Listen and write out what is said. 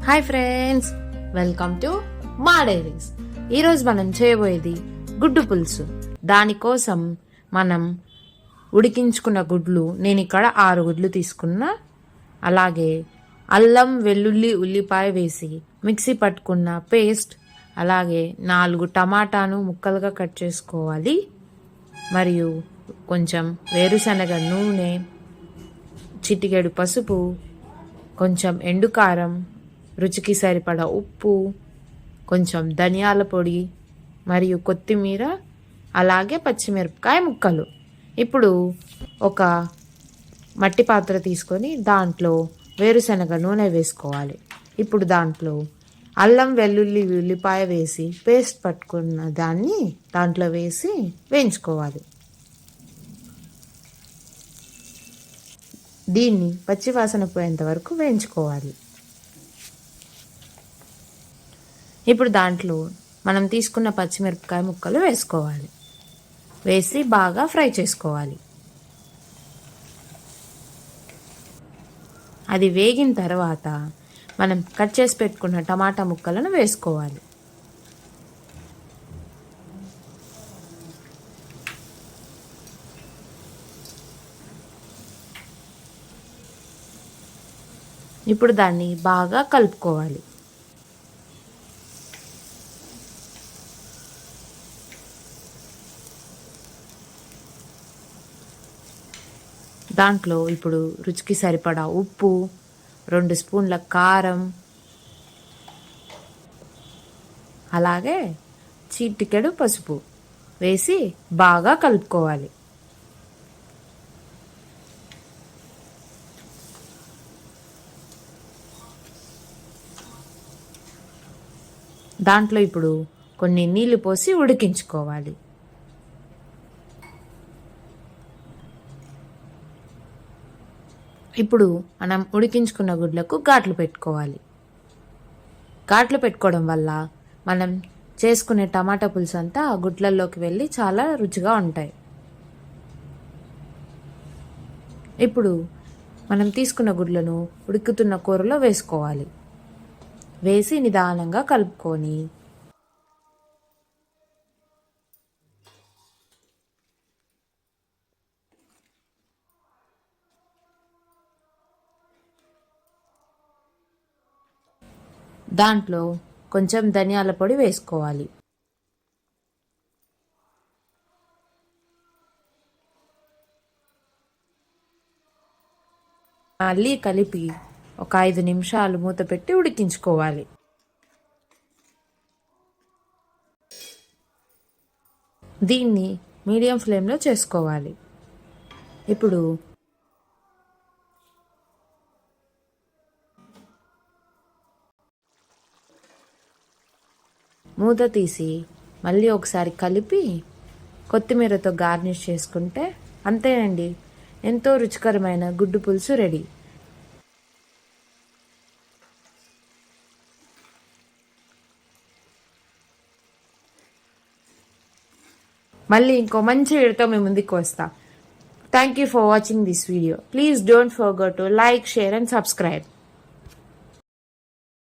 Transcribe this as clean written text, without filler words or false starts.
Hi friends, welcome to మా diaries. ఈరోజు మనం చేయబోయేది గుడ్డు పులుసు. దానికోసం మనం ఉడికించుకున్న గుడ్లు, నేను ఇక్కడ 6 గుడ్లు తీసుకున్నా. అలాగే అల్లం, వెల్లుల్లి, ఉల్లిపాయ వేసి మిక్సీ పట్టుకున్న పేస్ట్, అలాగే 4 టమాటాను ముక్కలుగా కట్ చేసుకోవాలి. మరియు కొంచెం వేరుశనగ నూనె, చిటికెడు పసుపు, కొంచెం ఎండుకారం, రుచికి సరిపడా ఉప్పు, కొంచెం ధనియాల పొడి మరియు కొత్తిమీర, అలాగే పచ్చిమిరపకాయ ముక్కలు. ఇప్పుడు ఒక మట్టి పాత్ర తీసుకొని దాంట్లో వేరుశనగ నూనె వేసుకోవాలి. ఇప్పుడు దాంట్లో అల్లం, వెల్లుల్లి, ఉల్లిపాయ వేసి పేస్ట్ పట్టుకున్న దాన్ని దాంట్లో వేసి వేయించుకోవాలి. దీన్ని పచ్చివాసన పోయేంత వరకు వేయించుకోవాలి. ఇప్పుడు దాంట్లో మనం తీసుకున్న పచ్చిమిరపకాయ ముక్కలు వేసుకోవాలి. వేసి బాగా ఫ్రై చేసుకోవాలి. అది వేగిన తర్వాత మనం కట్ చేసి పెట్టుకున్న టమాటా ముక్కలను వేసుకోవాలి. ఇప్పుడు దాన్ని బాగా కలుపుకోవాలి. దాంట్లో ఇప్పుడు రుచికి సరిపడా ఉప్పు, 2 స్పూన్ల కారం, అలాగే చిటికెడు పసుపు వేసి బాగా కలుపుకోవాలి. దాంట్లో ఇప్పుడు కొన్ని నీళ్లు పోసి ఉడికించుకోవాలి. ఇప్పుడు మనం ఉడికించుకున్న గుడ్లకు ఘాట్లు పెట్టుకోవాలి. ఘాట్లు పెట్టుకోవడం వల్ల మనం చేసుకునే టమాటా పులుసు అంతా ఆ గుడ్లలోకి వెళ్ళి చాలా రుచిగా ఉంటాయి. ఇప్పుడు మనం తీసుకున్న గుడ్లను ఉడుకుతున్న కూరలో వేసుకోవాలి. వేసి నిదానంగా కలుపుకొని దాంట్లో కొంచెం ధనియాల పొడి వేసుకోవాలి. మళ్ళీ కలిపి ఒక 5 నిమిషాలు మూత పెట్టి ఉడికించుకోవాలి. దీన్ని మీడియం ఫ్లేమ్లో చేసుకోవాలి. ఇప్పుడు మూత తీసి మళ్ళీ ఒకసారి కలిపి కొత్తిమీరతో గార్నిష్ చేసుకుంటే అంతేనండి, ఎంతో రుచికరమైన గుడ్డు పులుసు రెడీ. మళ్ళీ ఇంకో మంచి వీడియోతో మేము ముందుకు వస్తా. Thank you for watching this video. Please don't forget to like, share and subscribe.